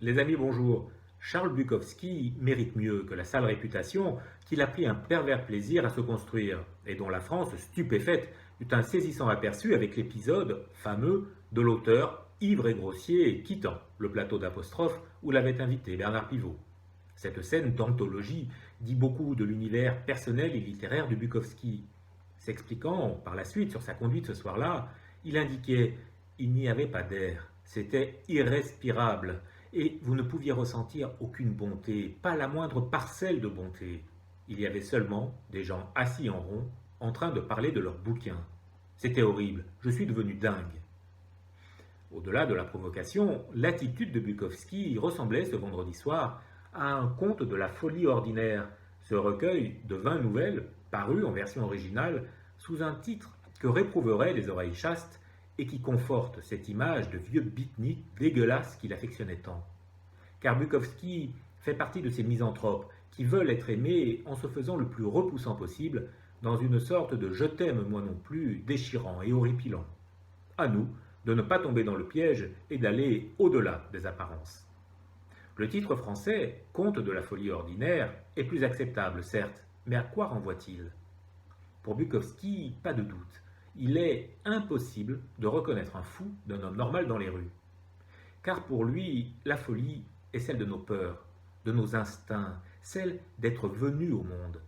Les amis, bonjour. Charles Bukowski mérite mieux que la sale réputation qu'il a pris un pervers plaisir à se construire, et dont la France, stupéfaite, eut un saisissant aperçu avec l'épisode fameux de l'auteur ivre et grossier quittant le plateau d'Apostrophe où l'avait invité Bernard Pivot. Cette scène d'anthologie dit beaucoup de l'univers personnel et littéraire de Bukowski. S'expliquant par la suite sur sa conduite ce soir-là, il indiquait: il n'y avait pas d'air, c'était irrespirable, et vous ne pouviez ressentir aucune bonté, pas la moindre parcelle de bonté. Il y avait seulement des gens assis en rond, en train de parler de leurs bouquins. C'était horrible, je suis devenu dingue. Au-delà de la provocation, l'attitude de Bukowski ressemblait ce vendredi soir à un conte de la folie ordinaire, ce recueil de 20 nouvelles, paru en version originale, sous un titre que réprouveraient les oreilles chastes et qui conforte cette image de vieux beatnik dégueulasse qu'il affectionnait tant. Car Bukowski fait partie de ces misanthropes qui veulent être aimés en se faisant le plus repoussant possible, dans une sorte de je t'aime moi non plus déchirant et horripilant. À nous de ne pas tomber dans le piège et d'aller au-delà des apparences. Le titre français, Conte de la folie ordinaire, est plus acceptable, certes, mais à quoi renvoie-t-il? Pour Bukowski, pas de doute, il est impossible de reconnaître un fou d'un homme normal dans les rues. Car pour lui, la folie est celle de nos peurs, de nos instincts, celle d'être venu au monde.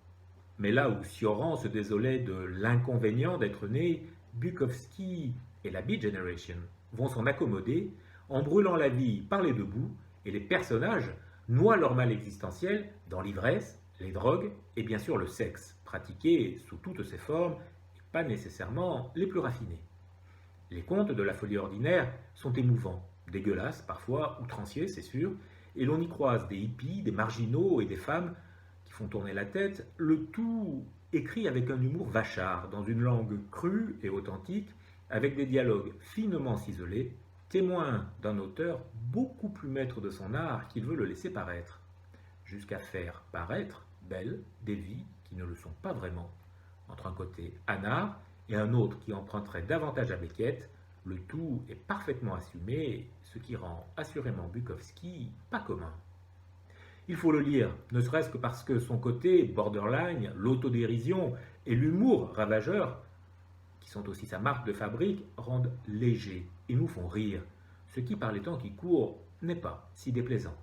Mais là où Sioran se désolait de l'inconvénient d'être né, Bukowski et la Beat Generation vont s'en accommoder en brûlant la vie par les deux bouts, et les personnages noient leur mal existentiel dans l'ivresse, les drogues et bien sûr le sexe, pratiqué sous toutes ses formes et pas nécessairement les plus raffinées. Les contes de la folie ordinaire sont émouvants, dégueulasses parfois, outranciers c'est sûr, et l'on y croise des hippies, des marginaux et des femmes qui font tourner la tête, le tout écrit avec un humour vachard, dans une langue crue et authentique, avec des dialogues finement ciselés, témoins d'un auteur beaucoup plus maître de son art qu'il veut le laisser paraître, jusqu'à faire paraître belles des vies qui ne le sont pas vraiment, entre un côté anard et un autre qui emprunterait davantage à Beckett. Le tout est parfaitement assumé, ce qui rend assurément Bukowski pas commun. Il faut le lire, ne serait-ce que parce que son côté borderline, l'autodérision et l'humour ravageur, qui sont aussi sa marque de fabrique, rendent léger et nous font rire, ce qui par les temps qui courent n'est pas si déplaisant.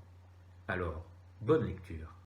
Alors, bonne lecture.